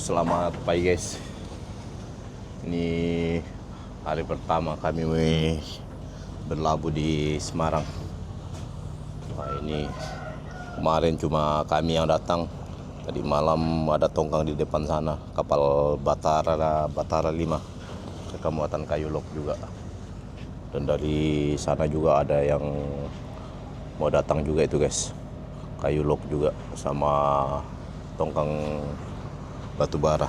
Selamat pagi guys. Ini hari pertama kami berlabuh di Semarang. Nah, ini kemarin cuma kami yang datang. Tadi malam ada tongkang di depan sana, kapal Batara 5 ke Kabupaten Kayulok juga. Dan dari sana juga ada yang mau datang juga itu guys. Kayulok juga sama tongkang batubara.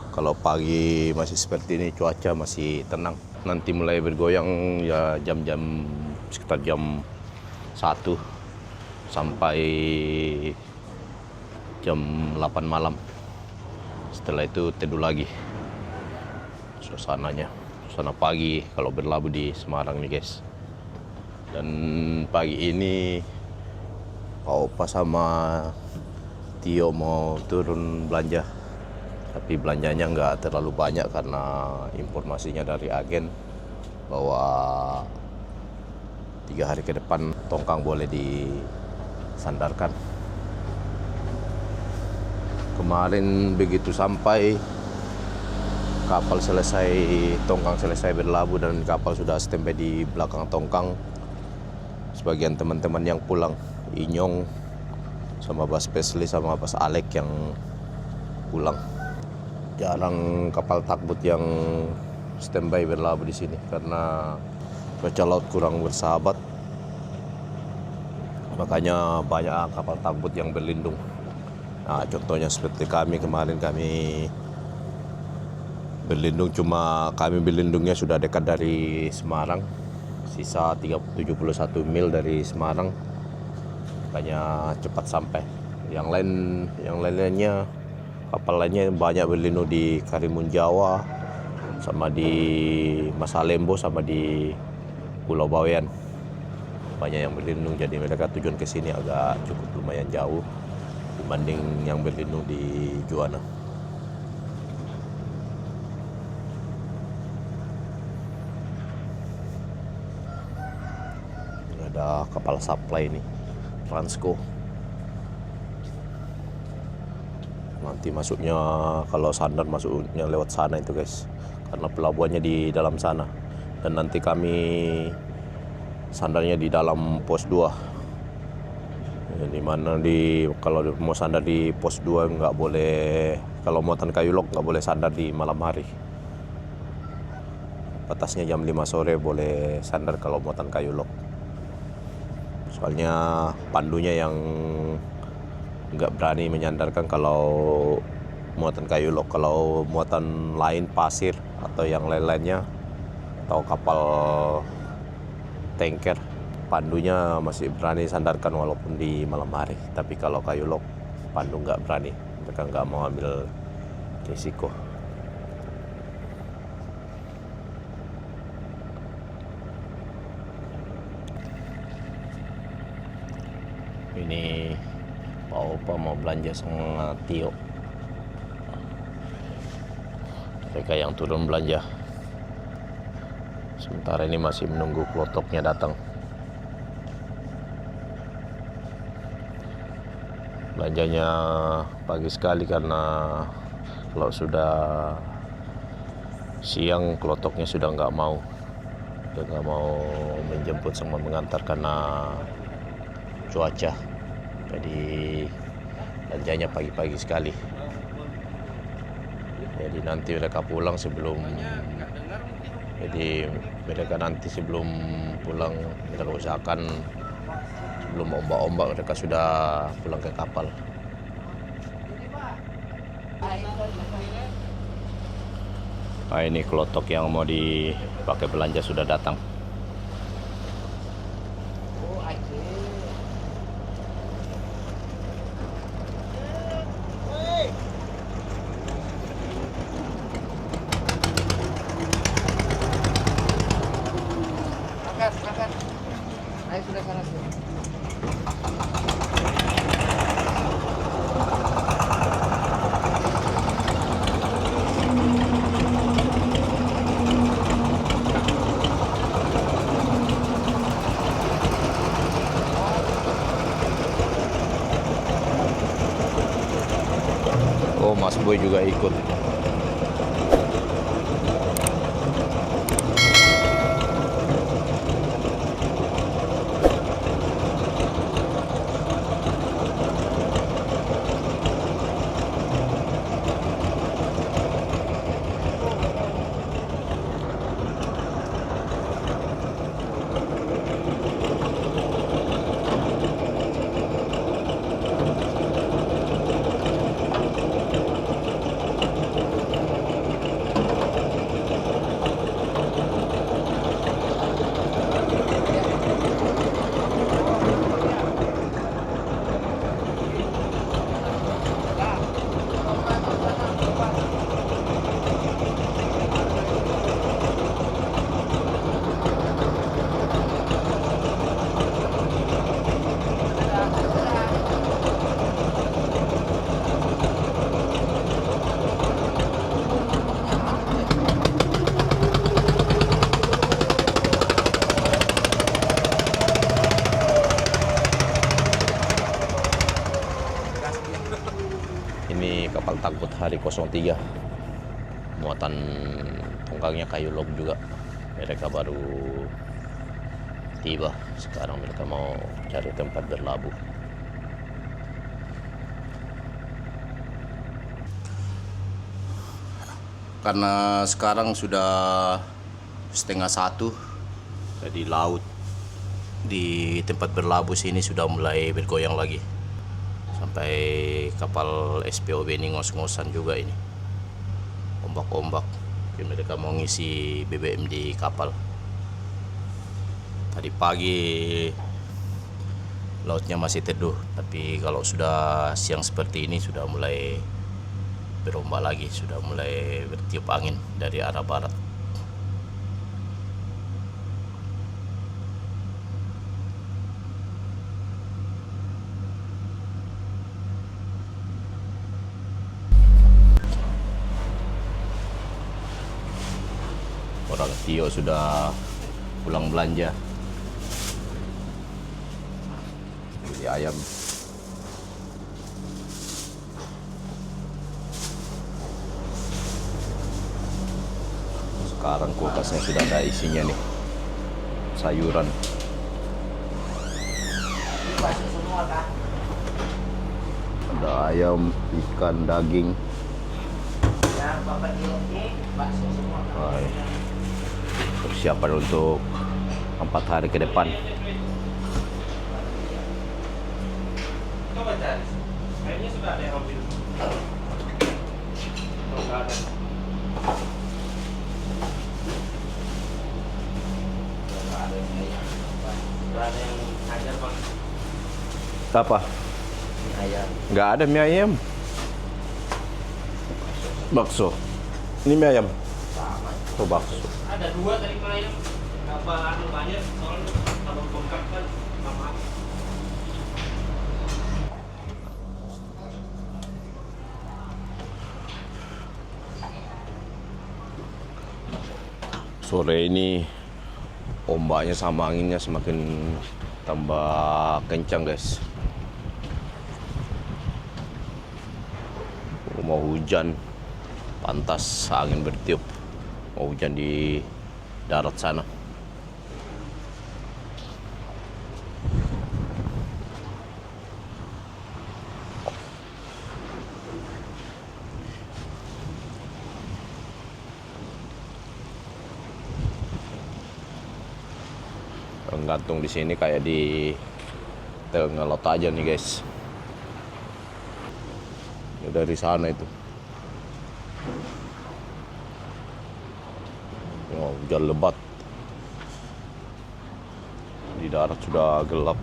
Kalau pagi masih seperti ini, cuaca masih tenang. Nanti mulai bergoyang ya jam-jam sekitar jam 1 sampai jam 8 malam. Setelah itu teduh lagi. Suasana pagi kalau berlabuh di Semarang nih guys. Dan pagi ini Pak Opa sama Tio mau turun belanja, tapi belanjanya nggak terlalu banyak karena informasinya dari agen bahwa 3 hari ke depan tongkang boleh disandarkan. Kemarin begitu sampai tongkang selesai berlabuh dan kapal sudah standby di belakang tongkang, sebagian teman-teman yang pulang, Inyong sama Bas Pesli sama Bas Alek yang pulang. Jarang kapal takbut yang standby berlabuh di sini karena cuaca laut kurang bersahabat. Makanya banyak kapal takbut yang berlindung. Nah, contohnya seperti kemarin kami berlindung, cuma kami berlindungnya sudah dekat dari Semarang, sisa 71 mil dari Semarang. Makanya cepat sampai. Yang lainnya kapal lainnya banyak berlindung di Karimun Jawa, sama di Masalembo, sama di Pulau Bawean. Banyak yang berlindung, jadi mereka tujuan ke sini agak cukup lumayan jauh dibanding yang berlindung di Juwana. Ada kapal supply ini, Transco. Nanti masuknya, kalau sandar masuknya lewat sana itu guys, karena pelabuhannya di dalam sana. Dan nanti kami sandarnya di dalam pos 2. Di mana kalau mau sandar di pos 2 nggak boleh, kalau muatan Kayulok nggak boleh sandar di malam hari. Batasnya jam 5 sore boleh sandar kalau muatan Kayulok. Soalnya pandunya yang nggak berani menyandarkan kalau muatan Kayulok. Kalau muatan lain, pasir atau yang lain-lainnya, atau kapal tanker, pandunya masih berani sandarkan walaupun di malam hari. Tapi kalau Kayulok, pandu nggak berani, mereka nggak mau ambil risiko. Ini Pak Opa mau belanja sama Tio. Mereka yang turun belanja. Sementara ini masih menunggu klotoknya datang. Belanjanya pagi sekali karena kalau sudah siang klotoknya sudah nggak mau menjemput sama mengantar karena cuaca. Jadi belanjanya pagi-pagi sekali. Jadi nanti mereka pulang sebelum pulang, mereka usahakan sebelum ombak-ombak mereka sudah pulang ke kapal. Nah, ini klotok yang mau dipakai belanja sudah datang. Angkat. Ayo sudah sana sih. Mas Boy juga ikut. Ini kapal tangkut Hari 03, muatan tongkangnya kayu log juga. Mereka baru tiba, sekarang mereka mau cari tempat berlabuh. Karena sekarang sudah 12:30, jadi laut di tempat berlabuh sini sudah mulai bergoyang lagi. Sampai kapal SPOB ini ngos-ngosan juga ini, ombak-ombak. Jadi mereka mau ngisi BBM di kapal. Tadi pagi lautnya masih teduh, tapi kalau sudah siang seperti ini sudah mulai berombak lagi, sudah mulai bertiup angin dari arah barat. Orang Tio sudah pulang belanja, beli ayam. Sekarang kulkasnya sudah ada isinya nih, sayuran. Ada ayam, ikan, daging. Hai. Persiapan untuk 4 hari ke depan. Coba cari. Kayaknya sudah ada yang ambil. Enggak ada. Sudah ada yang ngajar, Bang. Apa? Mie ayam. Nggak ada mie ayam. Bakso. Ini mie ayam. Sama. Oh, bakso. Ada 2 tadi mie ayam. Apa anu banyak soalnya kalau bengkak kan lama. Sore ini ombaknya sama anginnya semakin tambah kencang, guys. Mau hujan, pantas angin bertiup. Mau hujan di darat sana. Gantung di sini kayak di tengah laut aja nih, guys. Ini dari sana itu. Oh, hujan lebat. Di darat sudah gelap.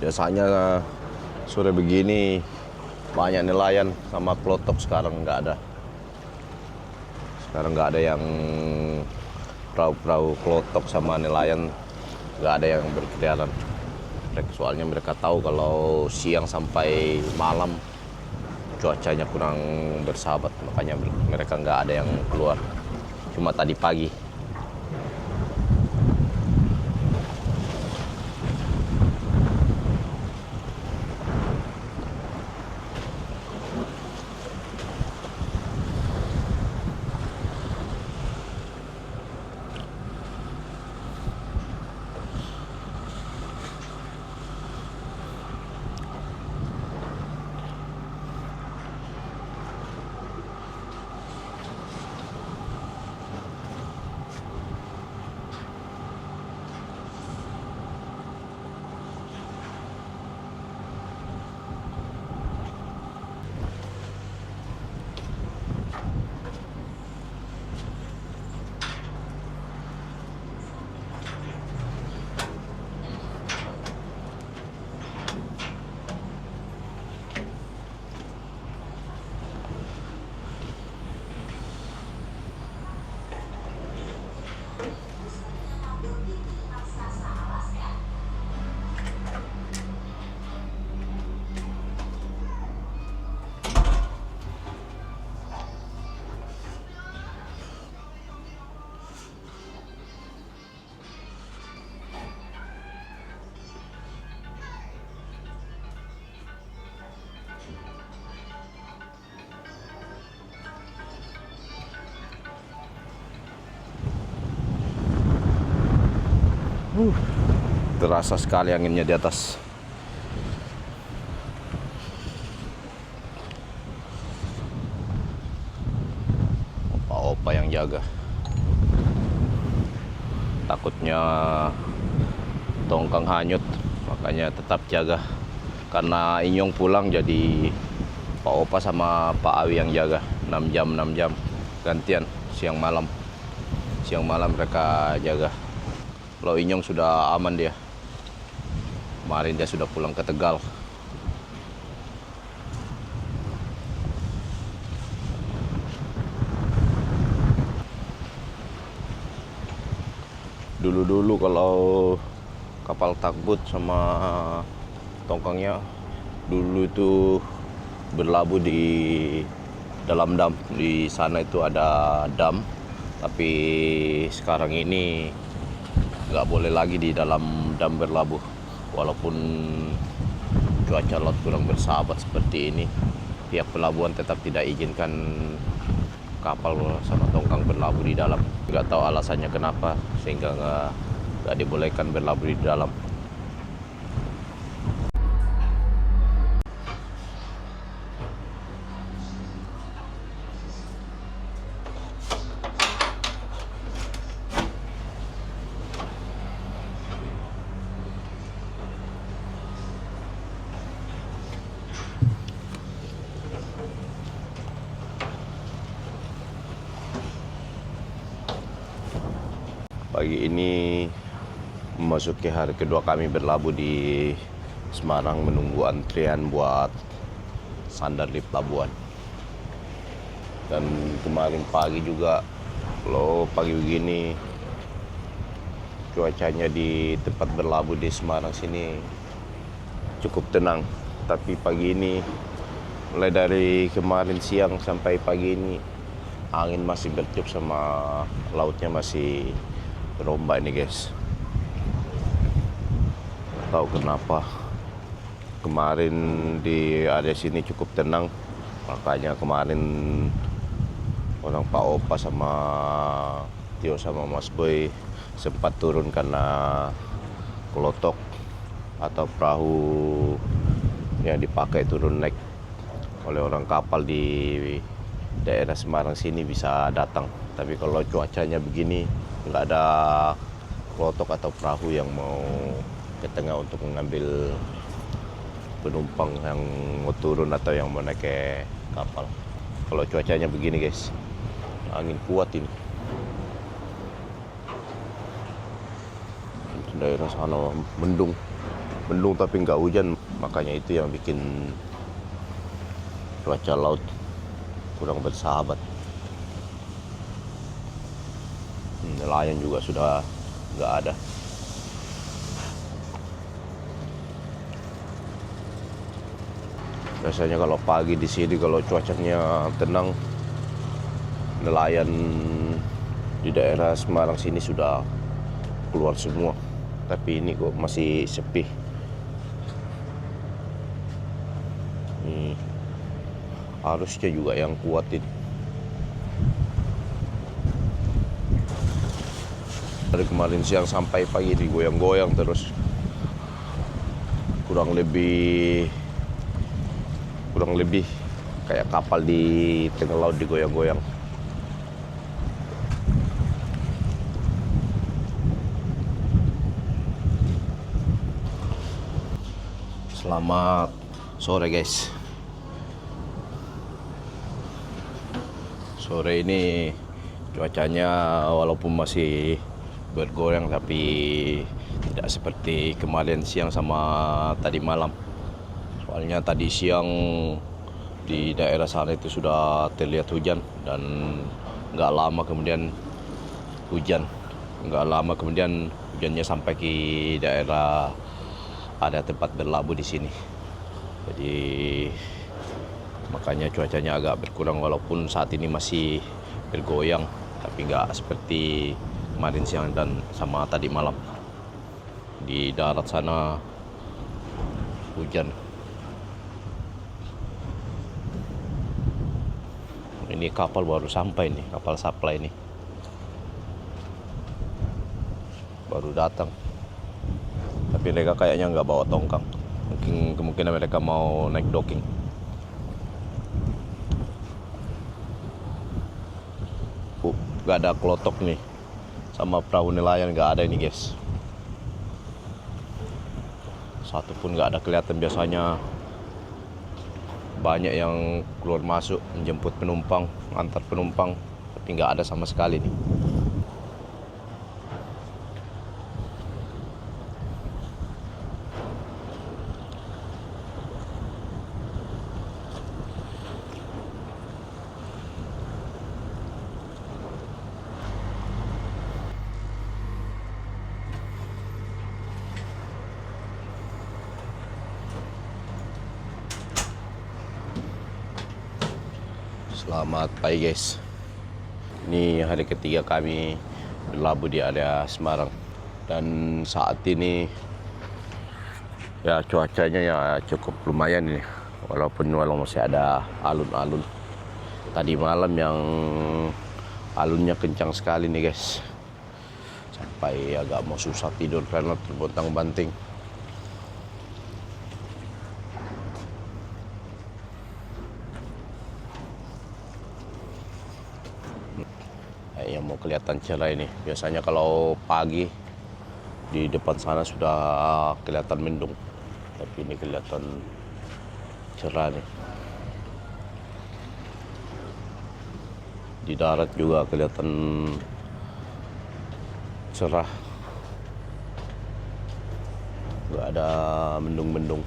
Biasanya sore begini banyak nelayan sama klotok, sekarang nggak ada. Sekarang nggak ada yang perahu-perahu klotok sama nelayan, nggak ada yang berkeliaran. Soalnya mereka tahu kalau siang sampai malam cuacanya kurang bersahabat, makanya mereka nggak ada yang keluar. Cuma tadi pagi. Terasa sekali anginnya di atas. Opa-opa yang jaga. Takutnya tongkang hanyut, makanya tetap jaga. Karena Inyong pulang, jadi Pak Opa sama Pak Awi yang jaga 6 jam gantian, siang malam mereka jaga. Kalau Inyong sudah aman dia. Kemarin dia sudah pulang ke Tegal. Dulu-dulu kalau kapal takbut sama tongkangnya, dulu itu berlabuh di dalam dam. Di sana itu ada dam, tapi sekarang ini nggak boleh lagi di dalam dam berlabuh. Walaupun cuaca laut kurang bersahabat seperti ini, pihak pelabuhan tetap tidak izinkan kapal sama tongkang berlabuh di dalam. Nggak tahu alasannya kenapa, sehingga nggak dibolehkan berlabuh di dalam. Pagi ini memasuki hari kedua kami berlabuh di Semarang, menunggu antrian buat sandar di pelabuhan. Dan kemarin pagi juga, kalau pagi begini cuacanya di tempat berlabuh di Semarang sini cukup tenang. Tapi pagi ini, mulai dari kemarin siang sampai pagi ini, angin masih bertiup sama lautnya masih berombak ini guys. Tahu kenapa kemarin di area sini cukup tenang, makanya kemarin orang Pak Opa sama Tio sama Mas Boy sempat turun karena klotok atau perahu yang dipakai turun naik oleh orang kapal di daerah Semarang sini bisa datang. Tapi kalau cuacanya begini, nggak ada klotok atau perahu yang mau ke tengah untuk mengambil penumpang yang mau turun atau yang mau naik ke kapal. Kalau cuacanya begini guys, angin kuat ini. Daerah sana mendung mendung tapi nggak hujan, makanya itu yang bikin cuaca laut kurang bersahabat. Nelayan juga sudah nggak ada. Biasanya kalau pagi di sini kalau cuacanya tenang, nelayan di daerah Semarang sini sudah keluar semua. Tapi ini kok masih sepi. Arusnya juga yang kuat ini. Dari kemarin siang sampai pagi digoyang-goyang terus. Kurang lebih kayak kapal di tengah laut digoyang-goyang. Selamat sore guys. Sore ini cuacanya walaupun masih bergoyang tapi tidak seperti kemarin siang sama tadi malam. Soalnya tadi siang di daerah sana itu sudah terlihat hujan dan nggak lama kemudian hujannya sampai ke daerah ada tempat berlabuh di sini. Jadi makanya cuacanya agak berkurang walaupun saat ini masih bergoyang, tapi nggak seperti kemarin siang dan sama tadi malam. Di darat sana hujan. Ini kapal baru sampai nih, kapal supply ini baru datang. Tapi mereka kayaknya nggak bawa tongkang. Kemungkinan mereka mau naik docking. Nggak ada klotok nih, sama perahu nelayan nggak ada ini guys. Satu pun nggak ada kelihatan. Biasanya banyak yang keluar masuk menjemput penumpang, antar penumpang, tapi nggak ada sama sekali nih. Selamat pagi guys. Ini hari ketiga kami berlabuh di area Semarang. Dan saat ini ya cuacanya ya cukup lumayan ini. Walaupun masih ada alun-alun. Tadi malam yang alunnya kencang sekali nih guys. Sampai agak mau susah tidur karena terbontang-banting. Yang mau kelihatan cerah ini. Biasanya kalau pagi di depan sana sudah kelihatan mendung, tapi ini kelihatan cerah nih. Di darat juga kelihatan cerah, nggak ada mendung-mendung.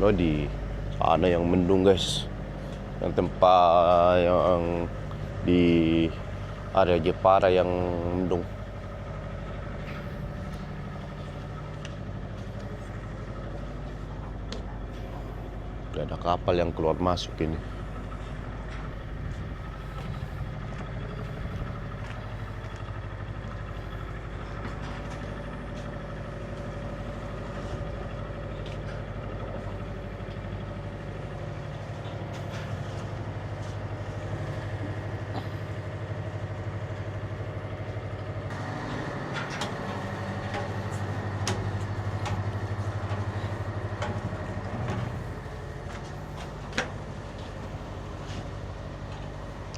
Oh, di sana yang mendung guys, yang tempat yang di area Jepara yang mendung. Gak ada kapal yang keluar masuk ini.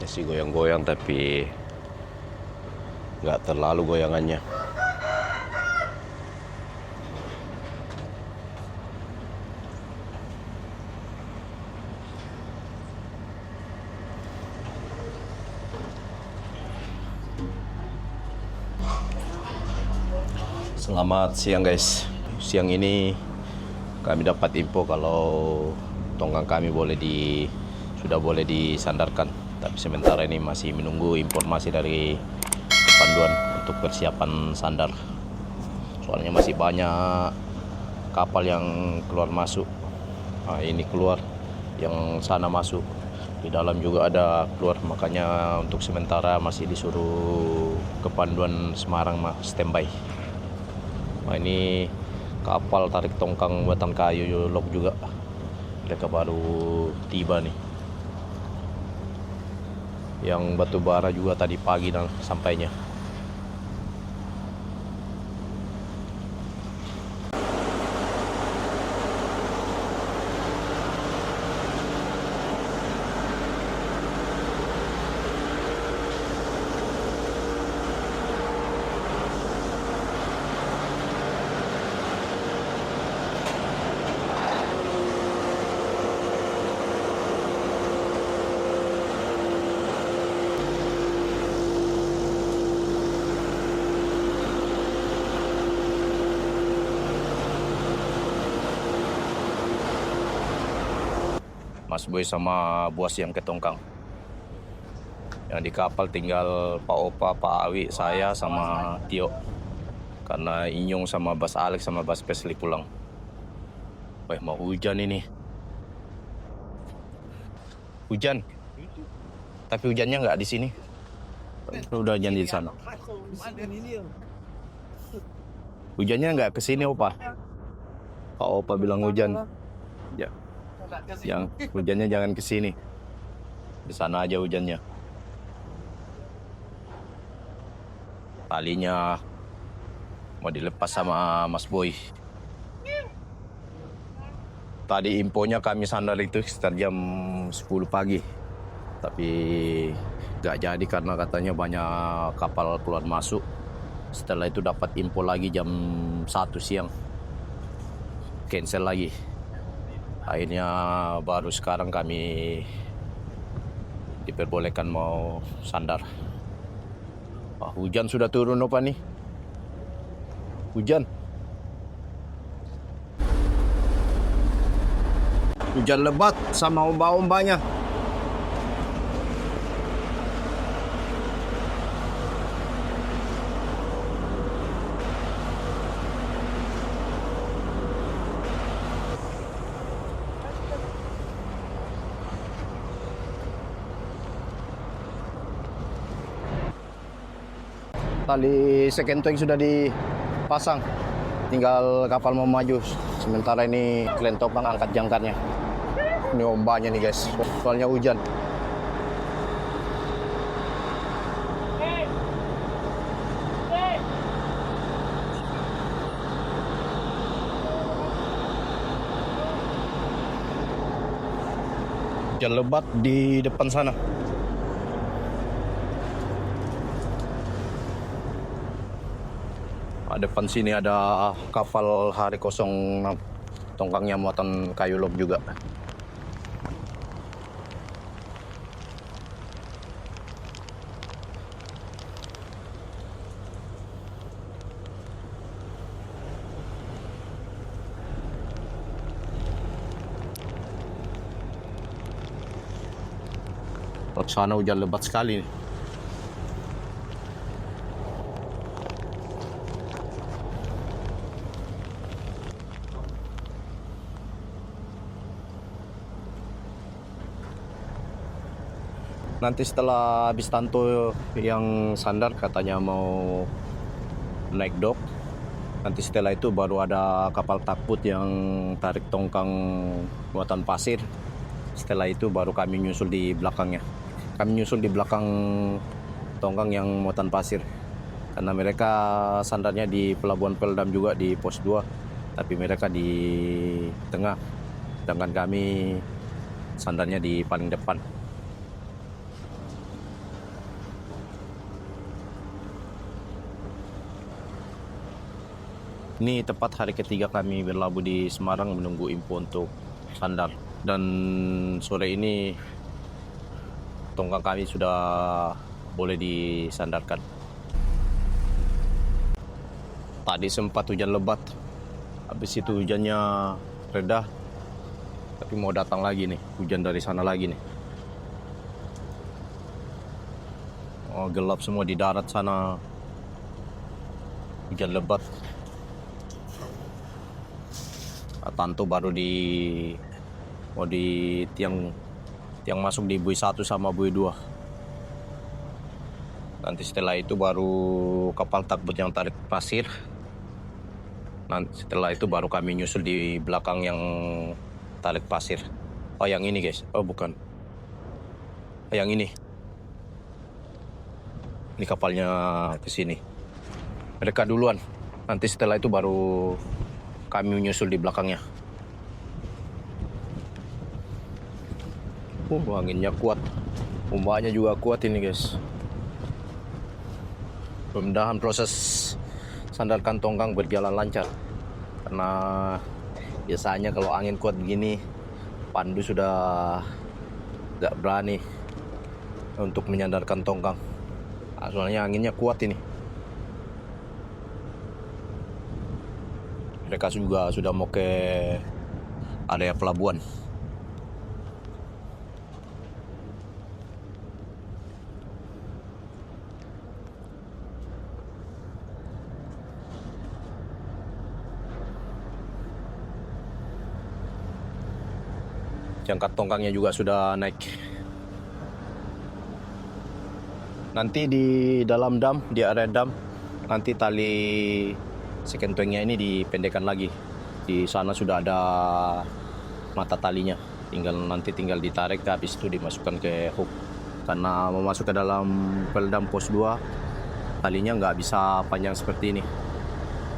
Masih goyang-goyang tapi nggak terlalu goyangannya. Selamat siang guys. Siang ini kami dapat info kalau tongkang kami sudah boleh disandarkan. Tapi sementara ini masih menunggu informasi dari panduan untuk persiapan sandar. Soalnya masih banyak kapal yang keluar masuk. Nah, ini keluar, yang sana masuk. Di dalam juga ada keluar, makanya untuk sementara masih disuruh ke panduan Semarang standby. Nah, ini kapal tarik tongkang buatan kayu log juga. Mereka baru tiba nih. Yang batu bara juga tadi pagi dan sampainya. Mas Boy sama buas yang ke tongkang. Yang di kapal tinggal Pak Opa, Pak Awi, saya sama Tio. Karena Inyong sama Bas Alex sama Bas Pesli pulang. Wah, mau hujan ini. Hujan. Tapi hujannya nggak di sini. Udah hujan di sana. Hujannya nggak ke sini, Opa. Pak Opa bilang hujan. Ya. Yang hujannya jangan ke sini. Di sana aja hujannya. Talinya mau dilepas sama Mas Boy. Tadi infonya kami sandar itu sekitar jam 10 pagi. Tapi gak jadi karena katanya banyak kapal keluar masuk. Setelah itu dapat info lagi jam 1 siang. Cancel lagi. Akhirnya baru sekarang kami diperbolehkan mau sandar. Hujan sudah turun apa nih? Hujan. Hujan lebat sama ombak-ombaknya. Tali sekenteng sudah dipasang, tinggal kapal mau maju. Sementara ini klen topang angkat jangkarnya. Ini ombaknya nih guys, soalnya hujan. Hujan lebat di depan sana. Depan sini ada kapal Hari 06, tongkangnya muatan kayu log juga. Sana hujan lebat sekali nih. Nanti setelah habis Tanto yang sandar katanya mau naik dok. Nanti setelah itu baru ada kapal takbut yang tarik tongkang muatan pasir. Setelah itu baru kami nyusul di belakangnya. Kami nyusul di belakang tongkang yang muatan pasir. Karena mereka sandarnya di Pelabuhan Peldam juga di pos 2. Tapi mereka di tengah. Sedangkan kami sandarnya di paling depan. Ini tepat hari ketiga kami berlabuh di Semarang menunggu info untuk sandar. Dan sore ini tongkang kami sudah boleh disandarkan. Tadi sempat hujan lebat, habis itu hujannya reda, tapi mau datang lagi nih, hujan dari sana lagi nih. Oh, gelap semua di darat sana, hujan lebat. Tanto baru mau di tiang masuk di buoy 1 sama buoy 2. Nanti setelah itu baru kapal tugboat yang tarik pasir. Nanti setelah itu baru kami nyusul di belakang yang tarik pasir. Oh, yang ini guys. Oh, bukan. Yang ini. Ini kapalnya ke sini. Mereka duluan. Nanti setelah itu baru kami menyusul di belakangnya. Anginnya kuat. Ombaknya juga kuat ini guys. Mudah-mudahan proses sandarkan tongkang berjalan lancar. Karena biasanya kalau angin kuat begini, Pandu sudah tidak berani untuk menyandarkan tongkang. Soalnya anginnya kuat ini. Mereka juga sudah mau ke area pelabuhan. Jangkar tongkangnya juga sudah naik. Nanti di dalam dam, di area dam, nanti tali sekentengnya ini dipendekkan lagi. Di sana sudah ada mata talinya. Tinggal ditarik, habis itu dimasukkan ke hook. Karena mau masuk ke dalam peldam pos 2, talinya nggak bisa panjang seperti ini.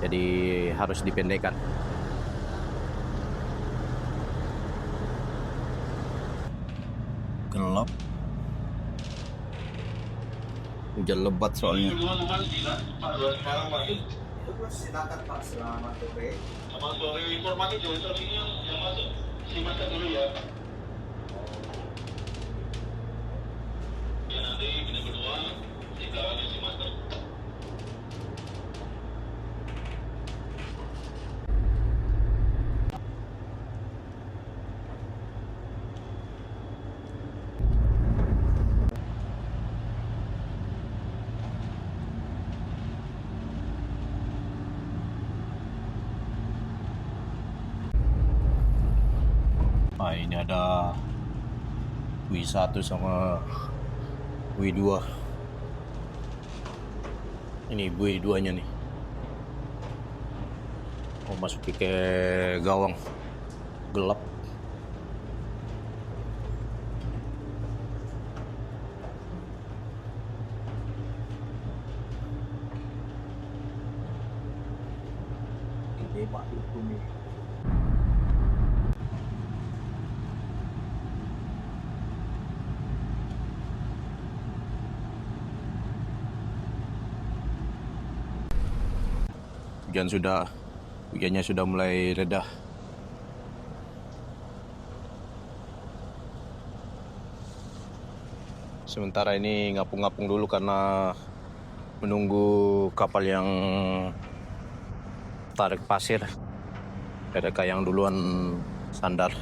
Jadi harus dipendekkan. Gelap. Hujan lebat soalnya. Silakan Pak, selamat sore. Selamat sore, informasi jodohnya yang masuk. Simakan dulu ya. Ya nanti kita berdua tinggalnya simakan. Ini ada buoy 1 sama buoy 2. Ini buoy 2-nya nih. Mau masuk ke gawang. Gelap. Ini Pak Ibu nih. Hujannya sudah mulai reda. Sementara ini ngapung-ngapung dulu karena menunggu kapal yang tarik pasir. Mereka yang duluan sandar.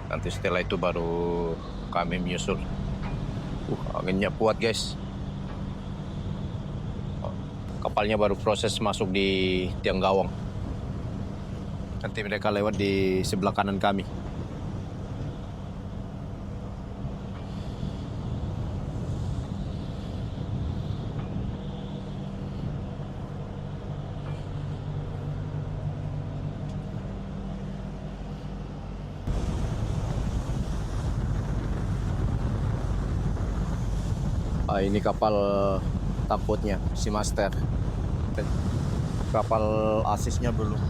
Nanti setelah itu baru kami menyusul. Anginnya kuat guys. Kapalnya baru proses masuk di tiang gawang. Nanti mereka lewat di sebelah kanan kami. Ini kapal tugboatnya, Seamaster. Kapal asisnya belum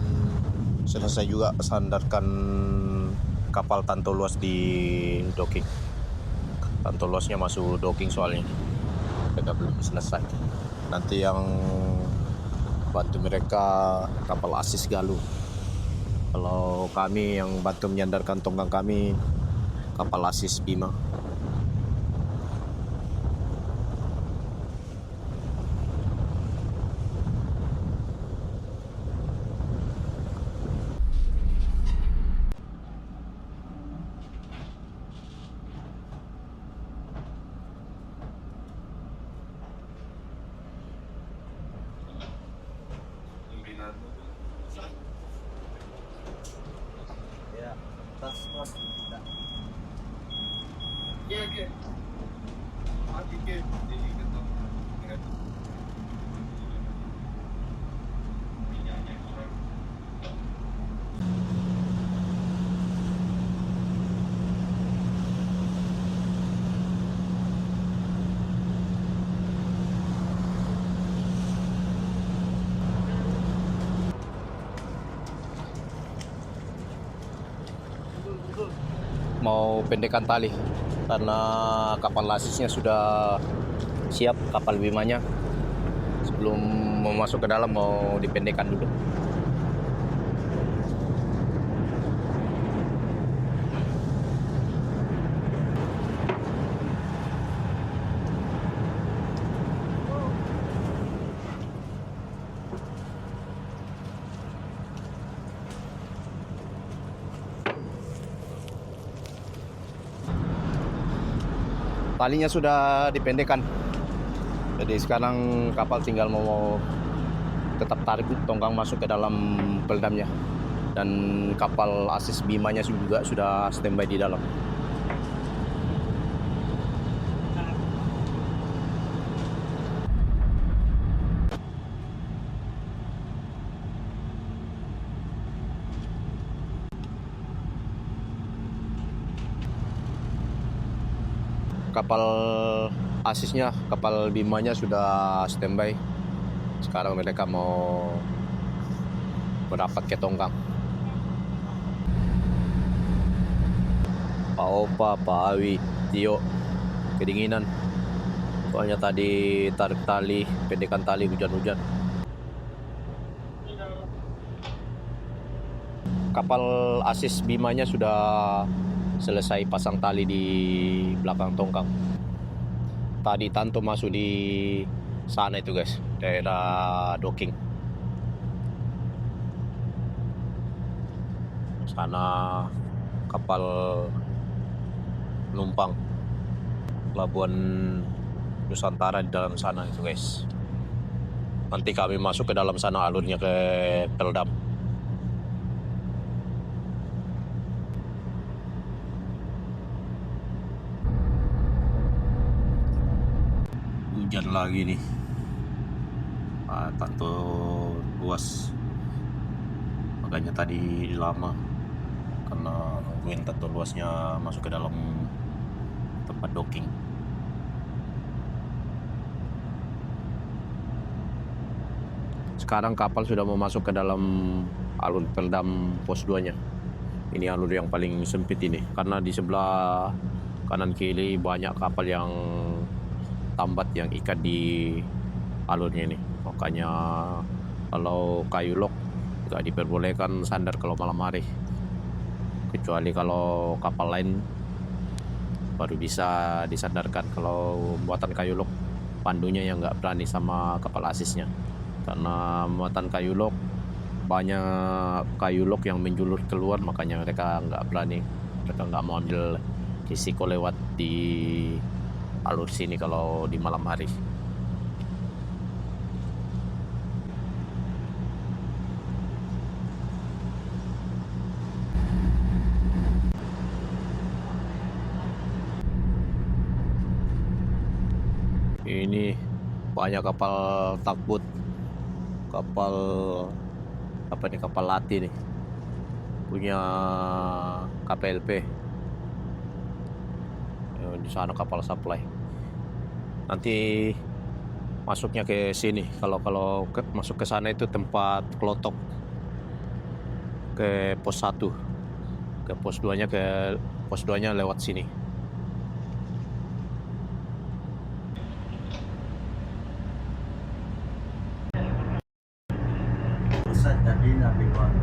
selesai juga sandarkan kapal Tanto Luas di docking. Tanto Luasnya masuk docking soalnya. Mereka belum selesai. Nanti yang bantu mereka kapal Asis Galuh. Kalau kami yang bantu menyandarkan tongkang kami kapal Asis Bima. Ya, tas mas kita. Oke. Mati ke jadi ketemu. Mau pendekkan tali karena kapal Asisnya sudah siap, kapal Bimanya sebelum mau masuk ke dalam mau dipendekkan dulu. Talinya sudah dipendekkan. Jadi sekarang kapal tinggal mau tetap tarik tongkang masuk ke dalam peledamnya. Dan kapal Asis Bimanya juga sudah standby di dalam. Kapal Asisnya, kapal Bimanya sudah standby. Sekarang mereka mau merapat ke tongkang. Pak Opa, Pak Awi, Tio, kedinginan. Soalnya tadi tarik tali, pendekan tali hujan-hujan. Kapal Asis Bimanya sudah selesai pasang tali di belakang tongkang. Tadi Tanto masuk di sana itu guys, daerah docking. Sana kapal numpang Pelabuhan Nusantara di dalam sana itu guys. Nanti kami masuk ke dalam sana alurnya ke Peldam. Hujan lagi nih. Tanto luas. Makanya tadi lama karena nungguin tanto luasnya masuk ke dalam tempat docking. Sekarang kapal sudah mau masuk ke dalam alur Peldam pos 2-nya. Ini alur yang paling sempit ini karena di sebelah kanan kiri banyak kapal yang tambat yang ikat di alurnya ini. Makanya kalau kayu lok nggak diperbolehkan sandar kalau malam hari, kecuali kalau kapal lain baru bisa disandarkan. Kalau muatan kayu lok, pandunya yang nggak berani sama kapal Asisnya, karena muatan kayu lok banyak kayu lok yang menjulur keluar, makanya mereka nggak berani, mereka nggak mau ambil risiko lewat di alur sini kalau di malam hari. Ini banyak kapal takbut, kapal apa nih, kapal latih nih, punya KPLP. Di sana kapal supply. Nanti masuknya ke sini. Kalau masuk ke sana itu tempat klotok ke pos 1, ke pos 2-nya, ke pos 2-nya lewat sini. Pusat tapi lebih luar.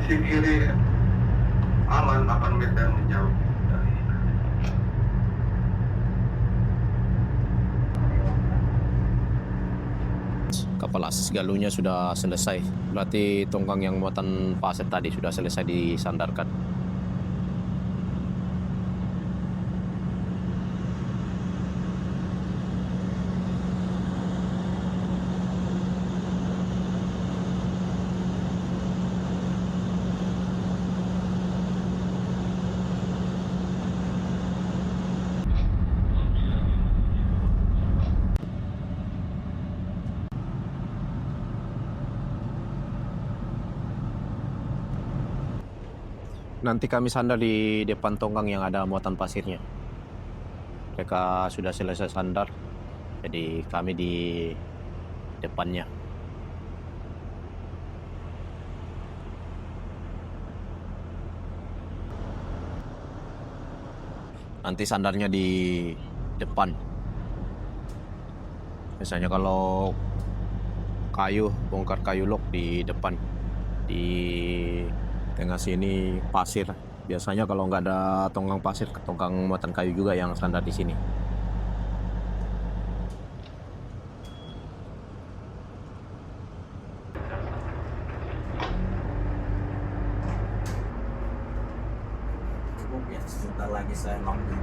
Sisi kiri aman 8 meter menjauh dari Kapal asis galunya sudah selesai. Berarti tongkang yang muatan pasir tadi sudah selesai disandarkan. Nanti kami sandar di depan tongkang yang ada muatan pasirnya. Mereka sudah selesai sandar, jadi kami di depannya. Nanti sandarnya di depan. Misalnya kalau kayu, bongkar kayu lok di depan. Di tengah sini pasir. Biasanya kalau nggak ada tongkang pasir, tongkang muatan kayu juga yang sandar di sini. Cukup ya, sebentar lagi saya mampu.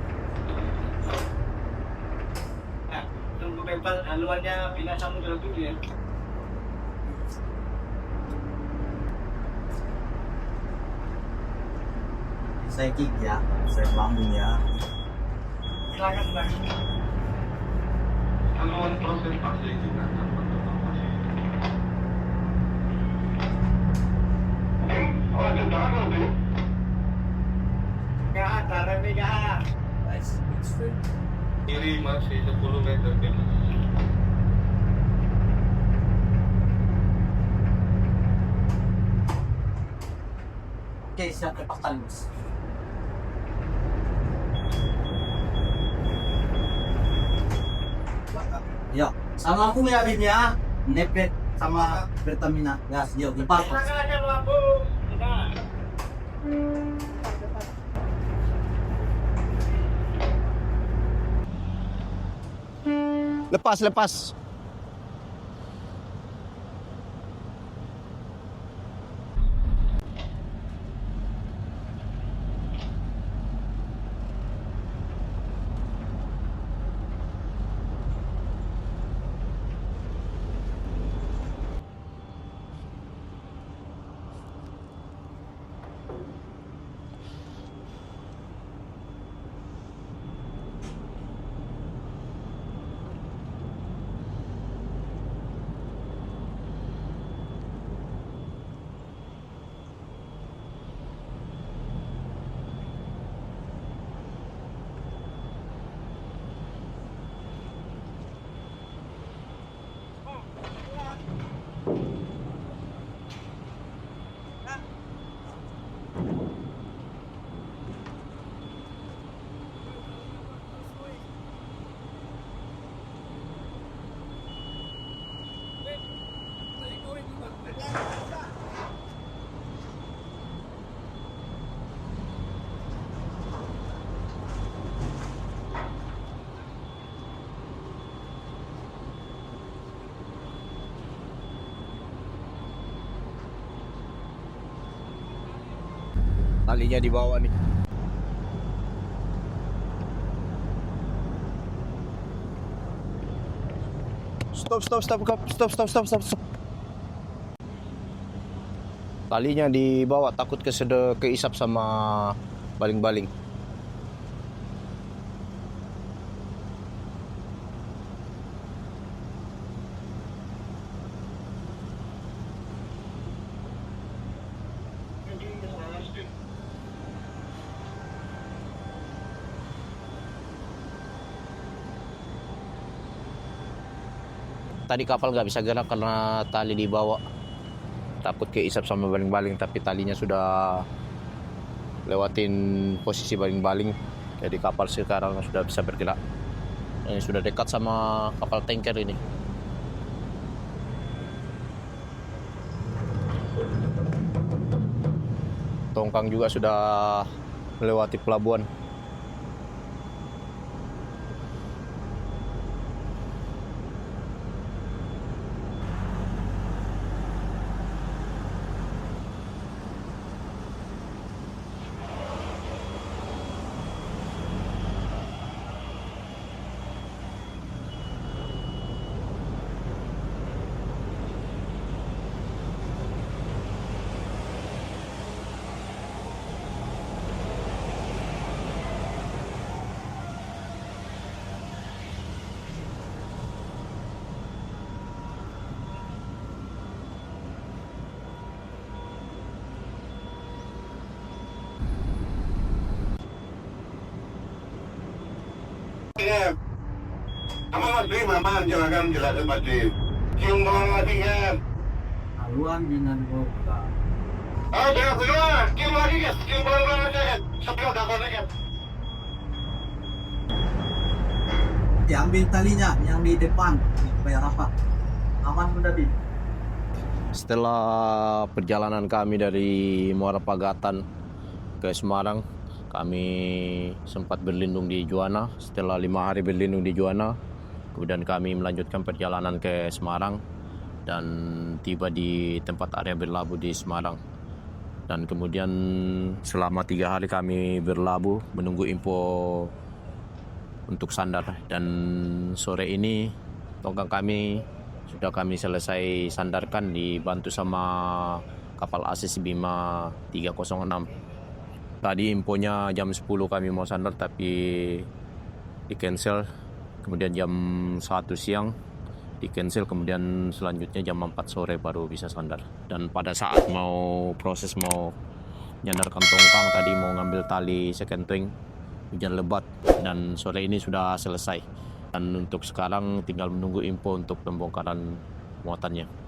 Nah, tunggu bebas haluannya pindah samudra dulu ya. Saya kick ya, saya lambung ya. Silakan Bang. haluan proses pasir juga tanpa tongkang pasir. Oh, ada tangan tuh. Nggak ada remnya nggak ada. Guys, it's good. Kiri masih 10 meter ke atas. Oke, siap lepas tali, Bos. Yuk, sama aku ya Bim ya. Nepet sama Pertamina gas. Yuk, lepas. Silakan aja lu aku. Udah. Lepas, lepas. Talinya di bawah nih. Stop, stop, stop, stop, stop, stop, stop, stop. Talinya dibawa, takut keisap sama baling-baling. Tadi kapal nggak bisa gerak karena tali dibawa, takut keisap sama baling-baling, tapi talinya sudah lewatin posisi baling-baling, jadi kapal sekarang sudah bisa bergerak. Ini sudah dekat sama kapal tanker ini. tongkang juga sudah melewati pelabuhan. Kamu masih mama silakan jelaskan masih. Cium bawang lagi kan? Haluan dengan boga. Oh jangan keluar, cium lagi kan? Cium bawang lagi kan? Sebelum dapat kan? Diambil talinya yang di depan supaya rapat. Aman udah Bib. Setelah perjalanan kami dari Muara Pagatan ke Semarang, kami sempat berlindung di Juwana. Setelah 5 hari berlindung di Juwana, kemudian kami melanjutkan perjalanan ke Semarang dan tiba di tempat area berlabuh di Semarang. Dan kemudian selama 3 hari kami berlabuh menunggu info untuk sandar. Dan sore ini tongkang kami sudah kami selesai sandarkan dibantu sama kapal ACC Bima 306. Tadi infonya jam 10 kami mau sandar tapi di cancel. Kemudian jam 1 siang di cancel, kemudian selanjutnya jam 4 sore baru bisa sandar. Dan pada saat mau nyandarkan tongkang tadi mau ngambil tali second twing, hujan lebat dan sore ini sudah selesai. Dan untuk sekarang tinggal menunggu info untuk pembongkaran muatannya.